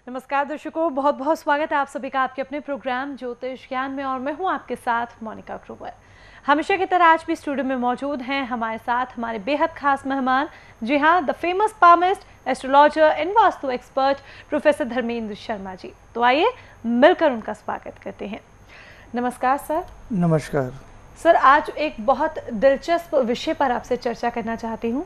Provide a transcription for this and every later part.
नमस्कार दर्शकों, बहुत बहुत स्वागत है आप सभी का आपके अपने प्रोग्राम ज्योतिष ज्ञान में। और मैं हूं आपके साथ मोनिका ग्रोवर। हमेशा की तरह आज भी स्टूडियो में मौजूद हैं हमारे साथ हमारे बेहद खास मेहमान। जी हाँ, the famous palmist, astrologer and vastu expert professor Dharmendra Sharma ji. तो आइए मिलकर उनका स्वागत करते हैं। नमस्कार सर। नमस्कार सर, आज एक बहुत दिलचस्प विषय पर आपसे चर्चा करना चाहती हूँ।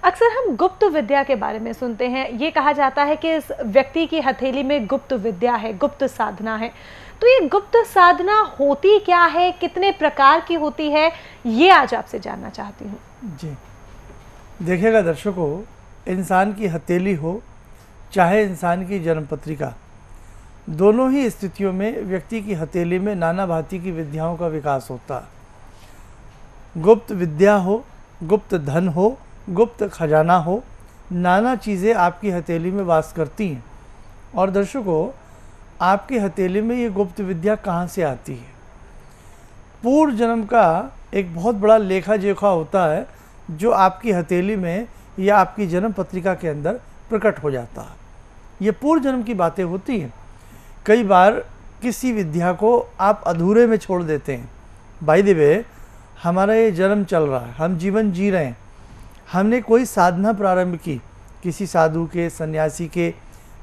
अक्सर हम गुप्त विद्या के बारे में सुनते हैं। ये कहा जाता है कि इस व्यक्ति की हथेली में गुप्त विद्या है, गुप्त साधना है। तो ये गुप्त साधना होती क्या है, कितने प्रकार की होती है, ये आज आपसे जानना चाहती हूँ। जी, देखिएगा दर्शकों, इंसान की हथेली हो चाहे इंसान की जन्म पत्रिका, दोनों ही स्थितियों में व्यक्ति की हथेली में नाना भांति की विद्याओं का विकास होता है। गुप्त विद्या हो, गुप्त धन हो, गुप्त खजाना हो, नाना चीज़ें आपकी हथेली में वास करती हैं। और दर्शकों, आपकी हथेली में ये गुप्त विद्या कहाँ से आती है? पूर्व जन्म का एक बहुत बड़ा लेखा जोखा होता है जो आपकी हथेली में या आपकी जन्म पत्रिका के अंदर प्रकट हो जाता है। ये पूर्व जन्म की बातें होती हैं। कई बार किसी विद्या को आप अधूरे में छोड़ देते हैं। बाय द वे, हमारा ये जन्म चल रहा है, हम जीवन जी रहे हैं, हमने कोई साधना प्रारंभ की, किसी साधु के, सन्यासी के,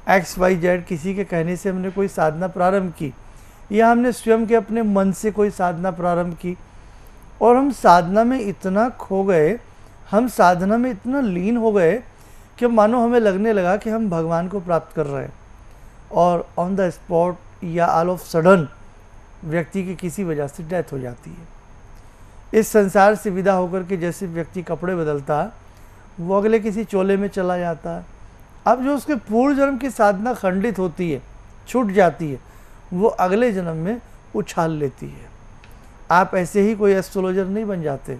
XYZ किसी के कहने से हमने कोई साधना प्रारंभ की, या हमने स्वयं के अपने मन से कोई साधना प्रारंभ की, और हम साधना में इतना खो गए, हम साधना में इतना लीन हो गए कि मानो हमें लगने लगा कि हम भगवान को प्राप्त कर रहे हैं। और ऑन द स्पॉट या ऑल ऑफ सडन व्यक्ति की किसी वजह से डेथ हो जाती है। इस संसार से विदा होकर के जैसे व्यक्ति कपड़े बदलता है, वो अगले किसी चोले में चला जाता है। अब जो उसके पूर्व जन्म की साधना खंडित होती है, छूट जाती है, वो अगले जन्म में उछाल लेती है। आप ऐसे ही कोई एस्ट्रोलॉजर नहीं बन जाते,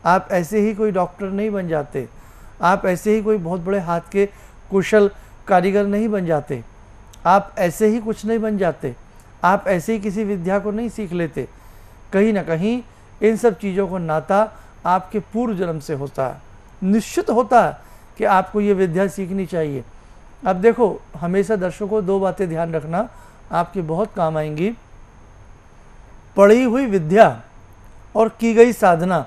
आप ऐसे ही कोई डॉक्टर नहीं बन जाते, आप ऐसे ही कोई बहुत बड़े हाथ के कुशल कारीगर नहीं बन जाते, आप ऐसे ही कुछ नहीं बन जाते, आप ऐसे ही किसी विद्या को नहीं सीख लेते। कहीं ना कहीं इन सब चीज़ों को नाता आपके पूर्व जन्म से होता है। निश्चित होता है कि आपको ये विद्या सीखनी चाहिए। अब देखो, हमेशा दर्शकों दो बातें ध्यान रखना, आपके बहुत काम आएंगी। पढ़ी हुई विद्या और की गई साधना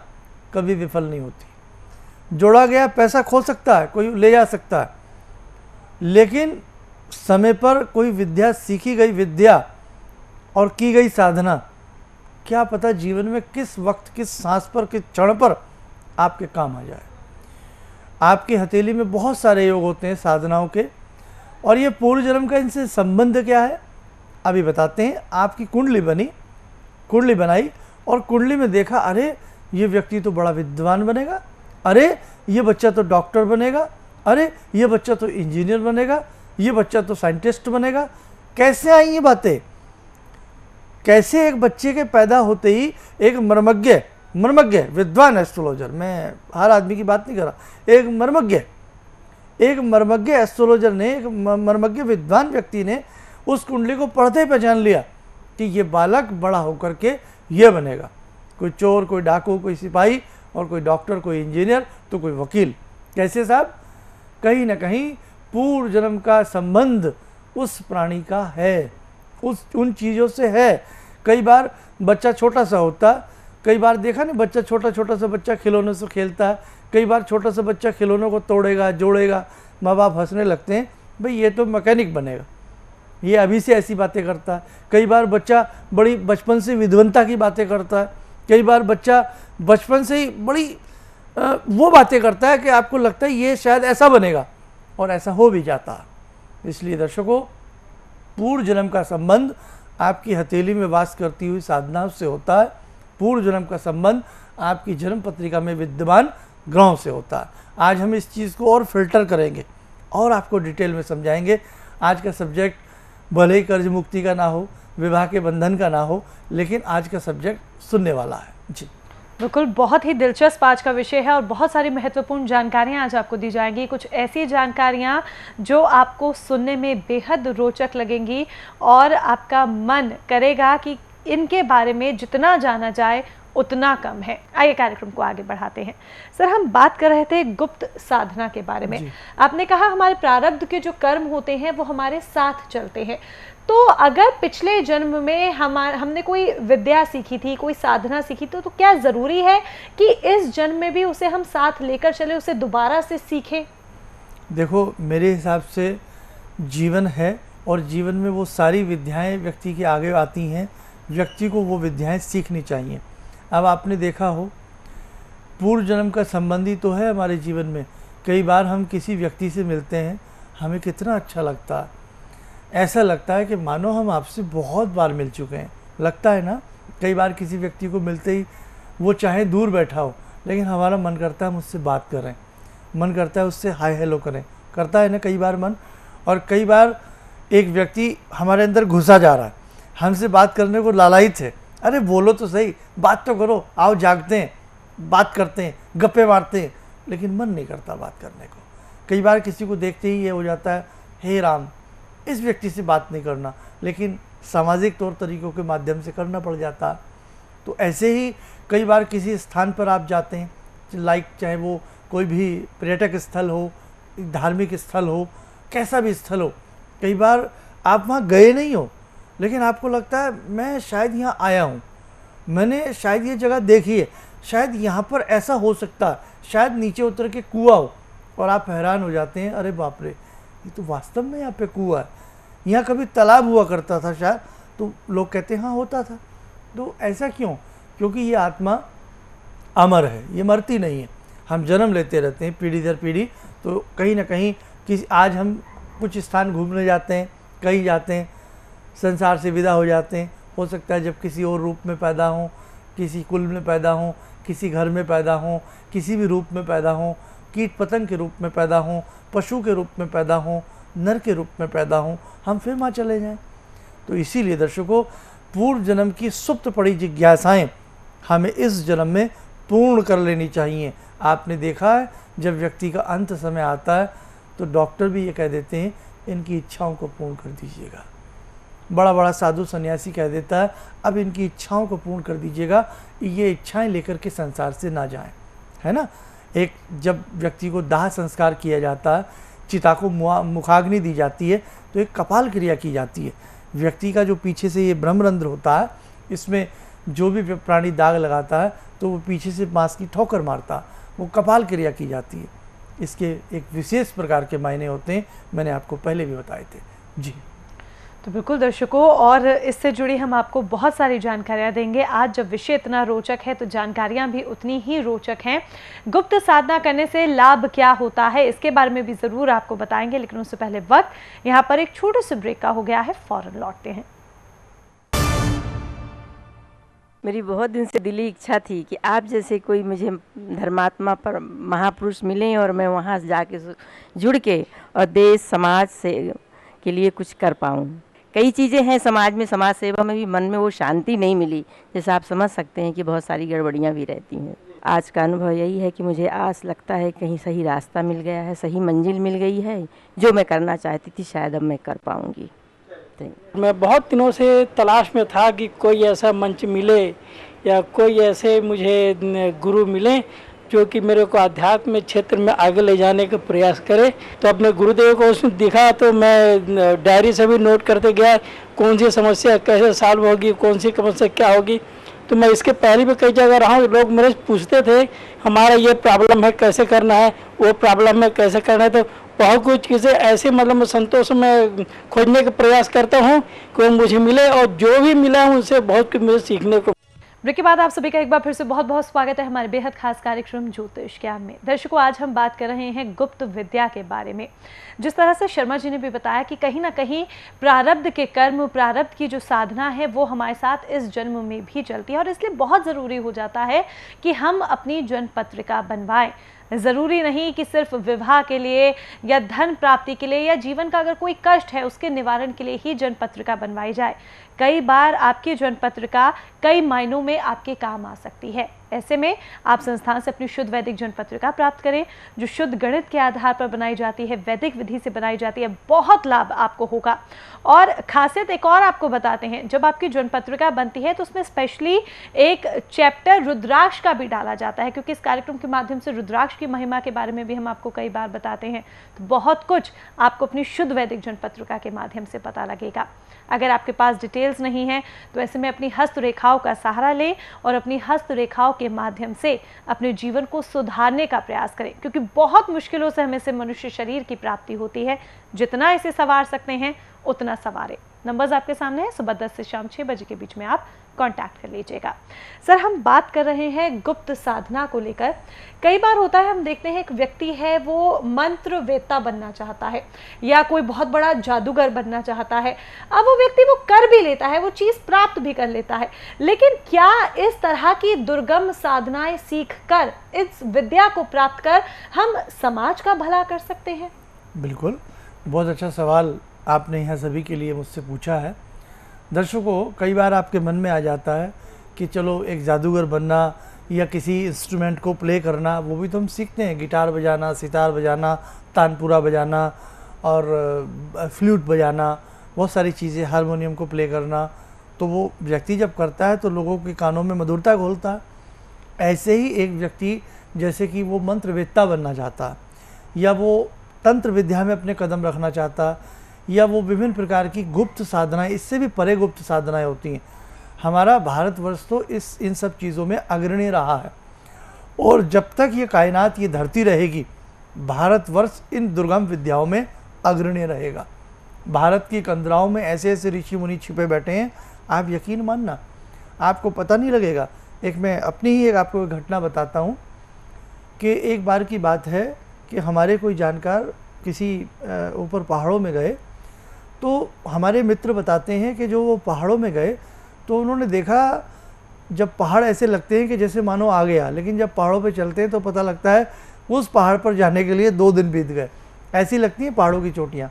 कभी विफल नहीं होती। जोड़ा गया पैसा खो सकता है, कोई ले जा सकता है, लेकिन समय पर कोई विद्या, सीखी गई विद्या और की गई साधना, क्या पता जीवन में किस वक्त, किस सांस पर, किस क्षण पर आपके काम आ जाए। आपकी हथेली में बहुत सारे योग होते हैं साधनाओं के, और ये पूर्व जन्म का इनसे संबंध क्या है अभी बताते हैं। आपकी कुंडली बनी, कुंडली बनाई, और कुंडली में देखा, अरे ये व्यक्ति तो बड़ा विद्वान बनेगा, अरे ये बच्चा तो डॉक्टर बनेगा, अरे ये बच्चा तो इंजीनियर बनेगा, ये बच्चा तो साइंटिस्ट बनेगा। कैसे आई ये बातें? कैसे एक बच्चे के पैदा होते ही एक मर्मज्ञ विद्वान एस्ट्रोलॉजर, मैं हर आदमी की बात नहीं कर रहा, एक मर्मज्ञ एस्ट्रोलॉजर ने, एक मर्मज्ञ विद्वान व्यक्ति ने उस कुंडली को पढ़ते ही पहचान लिया कि ये बालक बड़ा होकर के ये बनेगा। कोई चोर, कोई डाकू, कोई सिपाही, और कोई डॉक्टर, कोई इंजीनियर, तो कोई वकील। कैसे साहब? कहीं ना कहीं पूर्व जन्म का संबंध उस प्राणी का है, उन चीज़ों से है। कई बार बच्चा छोटा सा होता है, कई बार देखा ना, बच्चा छोटा सा बच्चा खिलौनों से खेलता है, कई बार छोटा सा बच्चा खिलौनों को तोड़ेगा, जोड़ेगा, माँ बाप हंसने लगते हैं, भाई ये तो मैकेनिक बनेगा, ये अभी से ऐसी बातें करता है। कई बार बच्चा बड़ी बचपन से विद्वंता की बातें करता है, कई बार बच्चा बचपन से ही बड़ी वो बातें करता है कि आपको लगता है ये शायद ऐसा बनेगा, और ऐसा हो भी जाता है। इसलिए दर्शकों, पूर्व जन्म का संबंध आपकी हथेली में वास करती हुई साधनाओं से होता है। पूर्व जन्म का संबंध आपकी जन्म पत्रिका में विद्यमान ग्रहों से होता है। आज हम इस चीज़ को और फिल्टर करेंगे और आपको डिटेल में समझाएंगे। आज का सब्जेक्ट भले ही कर्ज मुक्ति का ना हो, विवाह के बंधन का ना हो, लेकिन आज का सब्जेक्ट सुनने वाला है। जी बिल्कुल, बहुत ही दिलचस्प आज का विषय है और बहुत सारी महत्वपूर्ण जानकारियां आज आपको दी जाएंगी। कुछ ऐसी जानकारियां जो आपको सुनने में बेहद रोचक लगेंगी और आपका मन करेगा कि इनके बारे में जितना जाना जाए उतना कम है। आइए कार्यक्रम को आगे बढ़ाते हैं। सर, हम बात कर रहे थे गुप्त साधना के बारे में। आपने कहा हमारे प्रारब्ध के जो कर्म होते हैं वो हमारे साथ चलते हैं। तो अगर पिछले जन्म में हमने कोई विद्या सीखी थी, कोई साधना सीखी तो क्या ज़रूरी है कि इस जन्म में भी उसे हम साथ लेकर चले, उसे दोबारा से सीखें? देखो, मेरे हिसाब से जीवन है और जीवन में वो सारी विद्याएं व्यक्ति के आगे आती हैं, व्यक्ति को वो विद्याएं सीखनी चाहिए। अब आपने देखा हो, पूर्व जन्म का संबंधी तो है हमारे जीवन में। कई बार हम किसी व्यक्ति से मिलते हैं, हमें कितना अच्छा लगता है, ऐसा लगता है कि मानो हम आपसे बहुत बार मिल चुके हैं। लगता है ना, कई बार किसी व्यक्ति को मिलते ही वो चाहे दूर बैठा हो लेकिन हमारा मन करता है हम उससे बात करें, मन करता है उससे हाय हेलो करें, करता है ना कई बार मन। और कई बार एक व्यक्ति हमारे अंदर घुसा जा रहा है, हमसे बात करने को लालायित है, अरे बोलो तो सही, बात तो करो, आओ जागते हैं, बात करते हैं, गप्पे मारते हैं, लेकिन मन नहीं करता बात करने को। कई बार किसी को देखते ही ये हो जाता है, हे राम, इस व्यक्ति से बात नहीं करना, लेकिन सामाजिक तौर तरीकों के माध्यम से करना पड़ जाता है। तो ऐसे ही कई बार किसी स्थान पर आप जाते हैं, चाहे वो कोई भी पर्यटक स्थल हो, धार्मिक स्थल हो, कैसा भी स्थल हो, कई बार आप वहाँ गए नहीं हो लेकिन आपको लगता है मैं शायद यहाँ आया हूँ, मैंने शायद ये जगह देखी है, शायद यहाँ पर ऐसा हो सकता है, शायद नीचे उतर के कुआं हो, और आप हैरान हो जाते हैं, अरे बाप रे, ये तो वास्तव में यहाँ पे कुआं है, यहाँ कभी तालाब हुआ करता था शायद। तो लोग कहते हैं हाँ होता था। तो ऐसा क्यों? क्योंकि ये आत्मा अमर है, ये मरती नहीं है। हम जन्म लेते रहते हैं पीढ़ी दर पीढ़ी। तो कहीं ना कहीं आज हम कुछ स्थान घूमने जाते हैं, कहीं जाते हैं, संसार से विदा हो जाते हैं। हो सकता है जब किसी और रूप में पैदा हों, किसी कुल में पैदा हों, किसी घर में पैदा हों, किसी भी रूप में पैदा हों, कीट पतंग के रूप में पैदा हों, पशु के रूप में पैदा हों, नर के रूप में पैदा हों, हम फिर वहाँ चले जाएं। तो इसीलिए दर्शकों, पूर्व जन्म की सुप्त पड़ी जिज्ञासाएं हमें इस जन्म में पूर्ण कर लेनी चाहिए। आपने देखा है जब व्यक्ति का अंत समय आता है तो डॉक्टर भी ये कह देते हैं इनकी इच्छाओं को पूर्ण कर दीजिएगा। बड़ा बड़ा साधु सन्यासी कह देता है अब इनकी इच्छाओं को पूर्ण कर दीजिएगा, ये इच्छाएं लेकर के संसार से ना जाएं, है ना। एक जब व्यक्ति को दाह संस्कार किया जाता है, चिता को मुखाग्नि दी जाती है, तो एक कपाल क्रिया की जाती है। व्यक्ति का जो पीछे से ये ब्रह्मरंध्र होता है, इसमें जो भी प्राणी दाग लगाता है तो वो पीछे से बांस की ठोकर मारता है, वो कपाल क्रिया की जाती है। इसके एक विशेष प्रकार के मायने होते हैं, मैंने आपको पहले भी बताए थे जी। तो बिल्कुल दर्शकों, और इससे जुड़ी हम आपको बहुत सारी जानकारियां देंगे। आज जब विषय इतना रोचक है तो जानकारियां भी उतनी ही रोचक हैं। गुप्त साधना करने से लाभ क्या होता है, इसके बारे में भी ज़रूर आपको बताएंगे, लेकिन उससे पहले वक्त यहाँ पर एक छोटे से ब्रेक का हो गया है, फ़ौरन लौटते हैं। मेरी बहुत दिन से दिली इच्छा थी कि आप जैसे कोई मुझे धर्मात्मा पर महापुरुष मिलें और मैं वहाँ जाके जुड़ के और देश समाज से के लिए कुछ कर पाऊँ। कई चीज़ें हैं समाज में, समाज सेवा में भी मन में वो शांति नहीं मिली। जैसे आप समझ सकते हैं कि बहुत सारी गड़बड़ियाँ भी रहती हैं। आज का अनुभव यही है कि मुझे आस लगता है कहीं सही रास्ता मिल गया है, सही मंजिल मिल गई है। जो मैं करना चाहती थी शायद अब मैं कर पाऊँगी। मैं बहुत दिनों से तलाश में था कि कोई ऐसा मंच मिले या कोई ऐसे मुझे गुरु मिले जो कि मेरे को आध्यात्म क्षेत्र में आगे ले जाने का प्रयास करे। तो अपने गुरुदेव को उसमें दिखा तो मैं डायरी से भी नोट करते गया कौन सी समस्या कैसे सॉल्व होगी, कौन सी समस्या क्या होगी। तो मैं इसके पहले भी कई जगह रहा हूँ, लोग मेरे पूछते थे हमारा ये प्रॉब्लम है कैसे करना है, वो प्रॉब्लम है कैसे करना है। तो बहुत कुछ चीज़ें ऐसे मतलब संतोष में खोजने का प्रयास करता हूँ कि वो मुझे मिले, और जो भी मिला है उनसे बहुत कुछ मुझे सीखने को। ब्रेक के बाद आप सभी का एक बार फिर से बहुत बहुत स्वागत है हमारे बेहद खास कार्यक्रम ज्योतिष ज्ञान में। दर्शकों, आज हम बात कर रहे हैं गुप्त विद्या के बारे में। जिस तरह से शर्मा जी ने भी बताया कि कहीं ना कहीं प्रारब्ध के कर्म, प्रारब्ध की जो साधना है वो हमारे साथ इस जन्म में भी चलती है, और इसलिए बहुत ज़रूरी हो जाता है कि हम अपनी जन्म पत्रिका बनवाएं। ज़रूरी नहीं कि सिर्फ विवाह के लिए या धन प्राप्ति के लिए या जीवन का अगर कोई कष्ट है उसके निवारण के लिए ही जन्म पत्रिका बनवाई जाए। कई बार आपकी जन्म पत्रिका कई मायनों में आपके काम आ सकती है। ऐसे में आप संस्थान से अपनी शुद्ध वैदिक जन्म पत्रिका प्राप्त करें, जो शुद्ध गणित के आधार पर बनाई जाती है, वैदिक विधि से बनाई जाती है। बहुत लाभ आपको होगा। और खासियत एक और आपको बताते हैं, जब आपकी जन्म पत्रिका बनती है तो उसमें स्पेशली एक चैप्टर रुद्राक्ष का भी डाला जाता है, क्योंकि इस कार्यक्रम के माध्यम से रुद्राक्ष की महिमा के बारे में भी हम आपको कई बार बताते हैं। तो बहुत कुछ आपको अपनी शुद्ध वैदिक जन्म पत्रिका के माध्यम से पता लगेगा। अगर आपके पास डिटेल्स नहीं है तो ऐसे में अपनी हस्तरेखाओं का सहारा लें और अपनी हस्तरेखाओं के माध्यम से अपने जीवन को सुधारने का प्रयास करें, क्योंकि बहुत मुश्किलों से हमें से मनुष्य शरीर की प्राप्ति होती है। जितना इसे संवार सकते हैं उतना संवारें। नंबर्स आपके सामने है, सुबह 10 से शाम 6 बजे के बीच में आप कांटेक्ट कर लीजिएगा। सर, हम बात कर रहे हैं गुप्त साधना को लेकर। कई बार होता है, हम देखते हैं एक व्यक्ति है वो मंत्र वेत्ता बनना चाहता है या कोई बहुत बड़ा जादूगर बनना चाहता है। अब वो व्यक्ति वो कर भी लेता है, वो चीज़ प्राप्त भी कर लेता है, लेकिन क्या इस तरह की दुर्गम साधनाएं सीखकर, इस विद्या को प्राप्त कर हम समाज का भला कर सकते हैं? बिल्कुल, बहुत अच्छा सवाल आपने यहाँ सभी के लिए मुझसे पूछा है। दर्शकों, कई बार आपके मन में आ जाता है कि चलो एक जादूगर बनना या किसी इंस्ट्रूमेंट को प्ले करना, वो भी तो हम सीखते हैं, गिटार बजाना, सितार बजाना, तानपुरा बजाना और फ्लूट बजाना, बहुत सारी चीज़ें, हारमोनियम को प्ले करना। तो वो व्यक्ति जब करता है तो लोगों के कानों में मधुरता घोलता है। ऐसे ही एक व्यक्ति जैसे कि वो मंत्रवेत्ता बनना चाहता है या वो तंत्र विद्या में अपने कदम रखना चाहता है या वो विभिन्न प्रकार की गुप्त साधनाएं, इससे भी परे गुप्त साधनाएं होती हैं। हमारा भारतवर्ष तो इन सब चीज़ों में अग्रणी रहा है और जब तक ये कायनात, ये धरती रहेगी, भारतवर्ष इन दुर्गम विद्याओं में अग्रणी रहेगा। भारत की कंदराओं में ऐसे ऐसे ऋषि मुनि छिपे बैठे हैं, आप यकीन मानना आपको पता नहीं लगेगा। एक मैं अपनी ही एक आपको एक घटना बताता हूँ कि एक बार की बात है कि हमारे कोई जानकार किसी ऊपर पहाड़ों में गए, तो हमारे मित्र बताते हैं कि जो वो पहाड़ों में गए तो उन्होंने देखा, जब पहाड़ ऐसे लगते हैं कि जैसे मानो आ गया, लेकिन जब पहाड़ों पे चलते हैं तो पता लगता है उस पहाड़ पर जाने के लिए 2 दिन बीत गए। ऐसी लगती हैं पहाड़ों की चोटियाँ।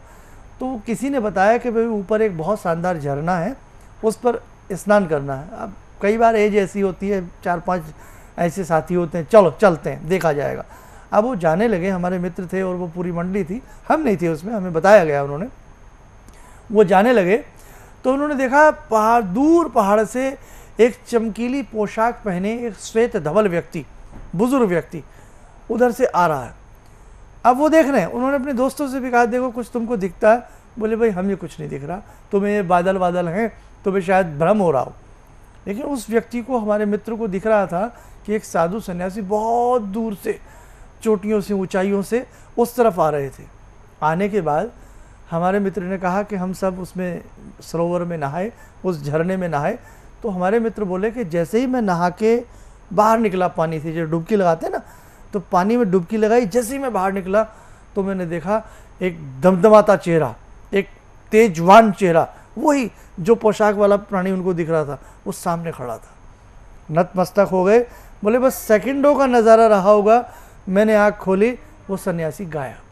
तो किसी ने बताया कि भाई ऊपर एक बहुत शानदार झरना है, उस पर स्नान करना है। अब कई बार एज ऐसी होती है, 4-5 ऐसे साथी होते हैं, चलो चलते हैं, देखा जाएगा। अब वो जाने लगे, हमारे मित्र थे और वो पूरी मंडली थी, हम नहीं थे उसमें, हमें बताया गया उन्होंने। वो जाने लगे तो उन्होंने देखा पहाड़, दूर पहाड़ से एक चमकीली पोशाक पहने एक श्वेत धवल व्यक्ति, बुजुर्ग व्यक्ति उधर से आ रहा है। अब वो देख रहे हैं, उन्होंने अपने दोस्तों से भी कहा देखो कुछ तुमको दिखता है? बोले भाई हमें कुछ नहीं दिख रहा, तुम्हें ये बादल बादल हैं, तुम्हें शायद भ्रम हो रहा हो। लेकिन उस व्यक्ति को, हमारे मित्र को दिख रहा था कि एक साधु सन्यासी बहुत दूर से, चोटियों से, ऊंचाइयों से उस तरफ आ रहे थे। आने के बाद हमारे मित्र ने कहा कि हम सब उसमें सरोवर में नहाए, उस झरने में नहाए। तो हमारे मित्र बोले कि जैसे ही मैं नहा के बाहर निकला पानी से, जो डुबकी लगाते हैं ना, तो पानी में डुबकी लगाई, जैसे ही मैं बाहर निकला तो मैंने देखा एक दमदमाता चेहरा, एक तेजवान चेहरा, वही जो पोशाक वाला प्राणी उनको दिख रहा था, वो सामने खड़ा था। नतमस्तक हो गए, बोले बस सेकंडों का नज़ारा रहा होगा, मैंने आँख खोली, वो सन्यासी गायब।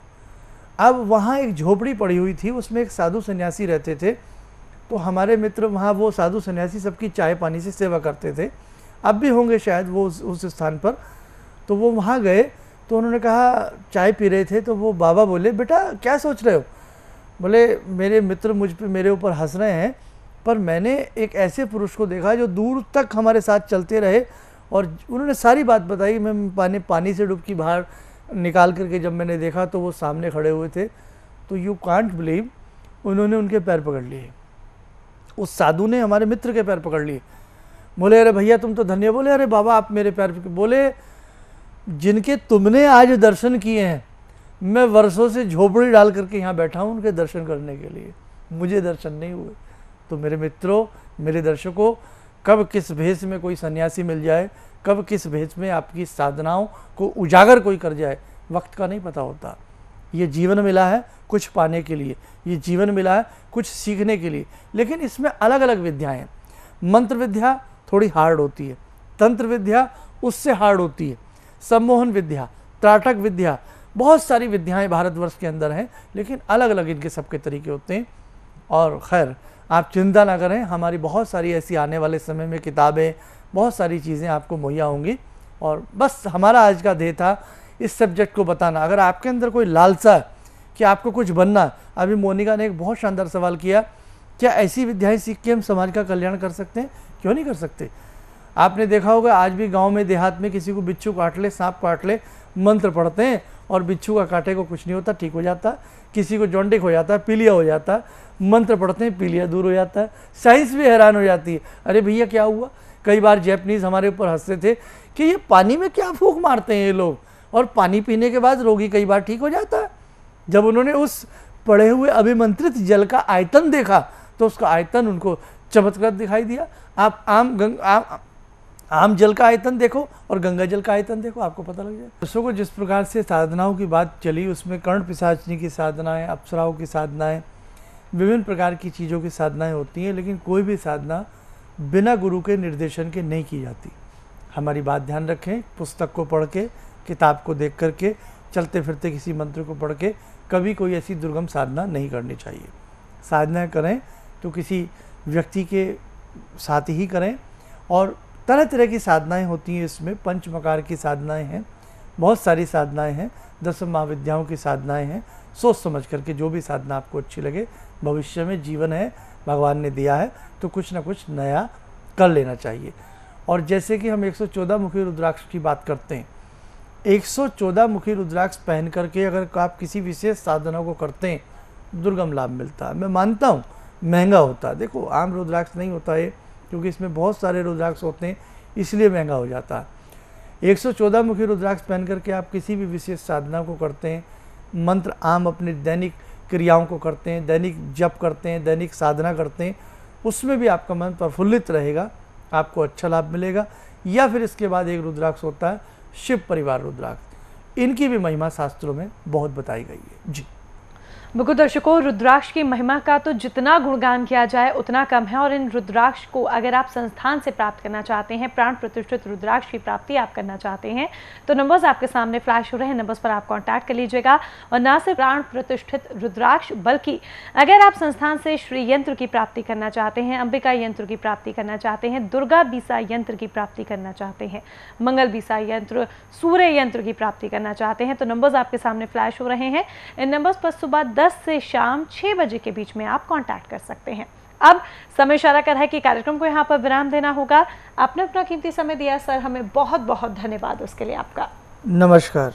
अब वहाँ एक झोपड़ी पड़ी हुई थी, उसमें एक साधु सन्यासी रहते थे। तो हमारे मित्र वहाँ, वो साधु सन्यासी सबकी चाय पानी से सेवा करते थे, अब भी होंगे शायद वो उस स्थान पर। तो वो वहाँ गए तो उन्होंने कहा, चाय पी रहे थे, तो वो बाबा बोले बेटा क्या सोच रहे हो? बोले मेरे मित्र मुझ पे, मेरे ऊपर हंस रहे हैं, पर मैंने एक ऐसे पुरुष को देखा जो दूर तक हमारे साथ चलते रहे। और उन्होंने सारी बात बताई। मैं पानी से डुबकी बाहर निकाल करके जब मैंने देखा तो वो सामने खड़े हुए थे। तो यू कांट बिलीव, उन्होंने उनके पैर पकड़ लिए, उस साधु ने हमारे मित्र के पैर पकड़ लिए। बोले अरे भैया तुम तो धन्य। बोले अरे बाबा आप मेरे पैर पकड़। बोले जिनके तुमने आज दर्शन किए हैं, मैं वर्षों से झोपड़ी डाल करके यहाँ बैठा हूँ उनके दर्शन करने के लिए, मुझे दर्शन नहीं हुए। तो मेरे मित्रों, मेरे दर्शकों, कब किस भेष में कोई सन्यासी मिल जाए, कब किस भेष में आपकी साधनाओं को उजागर कोई कर जाए, वक्त का नहीं पता होता। ये जीवन मिला है कुछ पाने के लिए, ये जीवन मिला है कुछ सीखने के लिए, लेकिन इसमें अलग अलग विद्याएं हैं। मंत्र विद्या थोड़ी हार्ड होती है, तंत्र विद्या उससे हार्ड होती है, सम्मोहन विद्या, त्राटक विद्या, बहुत सारी विद्याएं भारतवर्ष के अंदर हैं, लेकिन अलग अलग इनके सबके तरीके होते हैं। और खैर आप चिंता ना करें, हमारी बहुत सारी ऐसी आने वाले समय में किताबें, बहुत सारी चीज़ें आपको मुहैया होंगी और बस हमारा आज का ध्येय था इस सब्जेक्ट को बताना। अगर आपके अंदर कोई लालसा कि आपको कुछ बनना, अभी मोनिका ने एक बहुत शानदार सवाल किया, क्या ऐसी विद्याएं सीख के हम समाज का कल्याण कर सकते हैं? क्यों नहीं कर सकते। आपने देखा होगा आज भी गांव में देहात में किसी को बिच्छू काट ले, सांप काट ले, मंत्र पढ़ते हैं और बिच्छू का काटे को कुछ नहीं होता, ठीक हो जाता। किसी को जॉन्डिक हो जाता है, पीलिया हो जाता है, मंत्र पढ़ते हैं, पीलिया दूर हो जाता है। साइंस भी हैरान हो जाती है, अरे भैया क्या हुआ। कई बार जैपनीज हमारे ऊपर हंसते थे कि ये पानी में क्या फूंक मारते हैं ये लोग, और पानी पीने के बाद रोगी कई बार ठीक हो जाता है। जब उन्होंने उस पड़े हुए अभिमंत्रित जल का आयतन देखा तो उसका आयतन उनको चमत्कार दिखाई दिया। आप आम जल का आयतन देखो और गंगा जल का आयतन देखो, आपको पता लग जाए। दोस्तों को जिस प्रकार से साधनाओं की बात चली, उसमें कर्ण पिशाचनी की साधनाएं, अप्सराओं की साधनाएं, विभिन्न प्रकार की चीज़ों की साधनाएं होती हैं, लेकिन कोई भी साधना बिना गुरु के निर्देशन के नहीं की जाती। हमारी बात ध्यान रखें, पुस्तक को पढ़ के, किताब को देख करके, चलते फिरते किसी मंत्र को पढ़ के कभी कोई ऐसी दुर्गम साधना नहीं करनी चाहिए। साधना करें तो किसी व्यक्ति के साथ ही करें, और तरह तरह की साधनाएं होती हैं। इसमें पंचमकार की साधनाएं हैं, बहुत सारी साधनाएं हैं, 10 महाविद्याओं की साधनाएं हैं। सोच समझ करके जो भी साधना आपको अच्छी लगे, भविष्य में जीवन है, भगवान ने दिया है तो कुछ ना कुछ नया कर लेना चाहिए। और जैसे कि हम 114 मुखी रुद्राक्ष की बात करते हैं, 114 मुखी रुद्राक्ष पहन करके अगर आप किसी विशेष साधना को करते हैं, दुर्गम लाभ मिलता है। मैं मानता हूँ महंगा होता है, देखो आम रुद्राक्ष नहीं होता है, क्योंकि इसमें बहुत सारे रुद्राक्ष होते हैं, इसलिए महंगा हो जाता है। 114 मुखी रुद्राक्ष पहन करके आप किसी भी विशेष साधना को करते हैं, मंत्र आम अपने दैनिक क्रियाओं को करते हैं, दैनिक जप करते हैं, दैनिक साधना करते हैं, उसमें भी आपका मन प्रफुल्लित रहेगा, आपको अच्छा लाभ मिलेगा। या फिर इसके बाद एक रुद्राक्ष होता है शिव परिवार रुद्राक्ष, इनकी भी महिमा शास्त्रों में बहुत बताई गई है। जी बिल्कुल दर्शकों, रुद्राक्ष की महिमा का तो जितना गुणगान किया जाए उतना कम है, और इन रुद्राक्ष को अगर आप संस्थान से प्राप्त करना चाहते हैं, प्राण प्रतिष्ठित रुद्राक्ष की प्राप्ति आप करना चाहते हैं, तो नंबर्स आपके सामने फ्लैश हो रहे हैं, नंबर्स पर आप कांटेक्ट कर लीजिएगा। और ना सिर्फ प्राण प्रतिष्ठित रुद्राक्ष, बल्कि अगर आप संस्थान से श्री यंत्र की प्राप्ति करना चाहते हैं, अंबिका यंत्र की प्राप्ति करना चाहते हैं, दुर्गा बीसा यंत्र की प्राप्ति करना चाहते हैं, मंगल बीसा यंत्र, सूर्य यंत्र की प्राप्ति करना चाहते हैं, तो नंबर्स आपके सामने फ्लैश हो रहे हैं। इन नंबर्स पर सुबह 10 से शाम 6 बजे के बीच में आप कांटेक्ट कर सकते हैं। अब समय इशारा कर है कि कार्यक्रम को यहाँ पर विराम देना होगा। आपने अपना कीमती समय दिया सर, हमें बहुत बहुत धन्यवाद उसके लिए आपका। नमस्कार।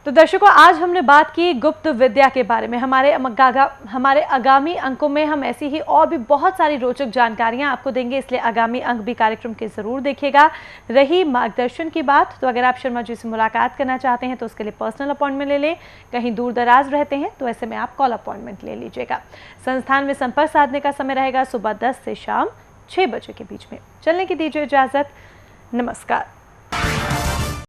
तो दर्शकों, आज हमने बात की गुप्त विद्या के बारे में। हमारे आगामी अंकों में हम ऐसी ही और भी बहुत सारी रोचक जानकारियां आपको देंगे, इसलिए आगामी अंक भी कार्यक्रम के जरूर देखिएगा। रही मार्गदर्शन की बात, तो अगर आप शर्मा जी से मुलाकात करना चाहते हैं तो उसके लिए पर्सनल अपॉइंटमेंट ले लें। कहीं दूर दराज रहते हैं तो ऐसे में आप कॉल अपॉइंटमेंट ले लीजिएगा। संस्थान में संपर्क साधने का समय रहेगा सुबह 10 से शाम 6 बजे के बीच में। चलने की दीजिए इजाजत, नमस्कार।